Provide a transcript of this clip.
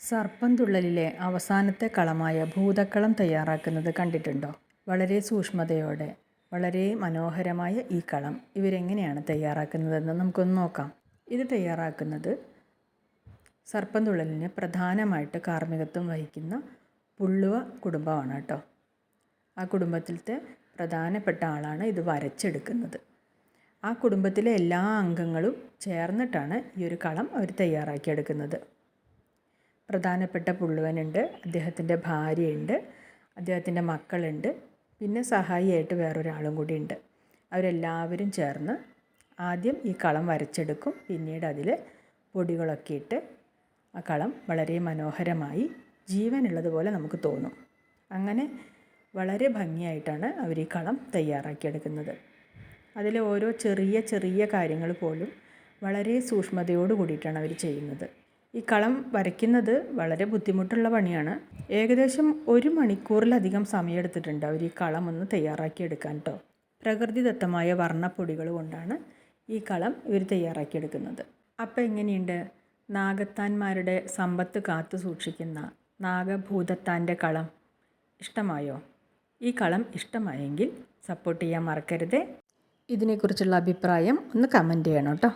സർപ്പംതുള്ളലിലെ അവസാനത്തെ കളമായ ഭൂതക്കളം തയ്യാറാക്കുന്നത് കണ്ടിട്ടുണ്ടോ? വളരെ സൂക്ഷ്മതയോടെ വളരെ മനോഹരമായ ഈ കളം ഇവരെങ്ങനെയാണ് തയ്യാറാക്കുന്നതെന്ന് നമുക്കൊന്ന് നോക്കാം. ഇത് തയ്യാറാക്കുന്നത് സർപ്പംതുള്ളലിന് പ്രധാനമായിട്ട് കാർമ്മികത്വം വഹിക്കുന്ന പുള്ളുവ കുടുംബമാണ് കേട്ടോ. ആ കുടുംബത്തിലത്തെ പ്രധാനപ്പെട്ട ആളാണ് ഇത് വരച്ചെടുക്കുന്നത്. ആ കുടുംബത്തിലെ എല്ലാ അംഗങ്ങളും ചേർന്നിട്ടാണ് ഈ ഒരു കളം അവർ തയ്യാറാക്കിയെടുക്കുന്നത്. പ്രധാനപ്പെട്ട പുള്ളുവനുണ്ട്, അദ്ദേഹത്തിൻ്റെ ഭാര്യയുണ്ട്, അദ്ദേഹത്തിൻ്റെ മക്കളുണ്ട്, പിന്നെ സഹായിയായിട്ട് വേറൊരാളും കൂടി ഉണ്ട്. അവരെല്ലാവരും ചേർന്ന് ആദ്യം ഈ കളം വരച്ചെടുക്കും. പിന്നീട് അതിൽ പൊടികളൊക്കെ ഇട്ട് ആ കളം വളരെ മനോഹരമായി ജീവനുള്ളതുപോലെ നമുക്ക് തോന്നും. അങ്ങനെ വളരെ ഭംഗിയായിട്ടാണ് അവർ ഈ കളം തയ്യാറാക്കിയെടുക്കുന്നത്. അതിലെ ഓരോ ചെറിയ ചെറിയ കാര്യങ്ങൾ പോലും വളരെ സൂക്ഷ്മതയോട് കൂടിയിട്ടാണ് അവർ ചെയ്യുന്നത്. ഈ കളം വരയ്ക്കുന്നത് വളരെ ബുദ്ധിമുട്ടുള്ള പണിയാണ്. ഏകദേശം 1 മണിക്കൂറിലധികം സമയമെടുത്തിട്ടുണ്ട് അവർ ഈ കളം ഒന്ന് തയ്യാറാക്കിയെടുക്കാൻ കേട്ടോ. പ്രകൃതിദത്തമായ വർണ്ണപ്പൊടികൾ കൊണ്ടാണ് ഈ കളം ഇവർ തയ്യാറാക്കിയെടുക്കുന്നത്. അപ്പോൾ എങ്ങനെയുണ്ട്? നാഗത്താന്മാരുടെ സമ്പത്ത് കാത്തു സൂക്ഷിക്കുന്ന നാഗഭൂതത്താൻ്റെ കളം ഇഷ്ടമായോ? ഈ കളം ഇഷ്ടമായെങ്കിൽ സപ്പോർട്ട് ചെയ്യാൻ മറക്കരുത്. ഇതിനെക്കുറിച്ചുള്ള അഭിപ്രായം ഒന്ന് കമൻറ്റ് ചെയ്യണം കേട്ടോ.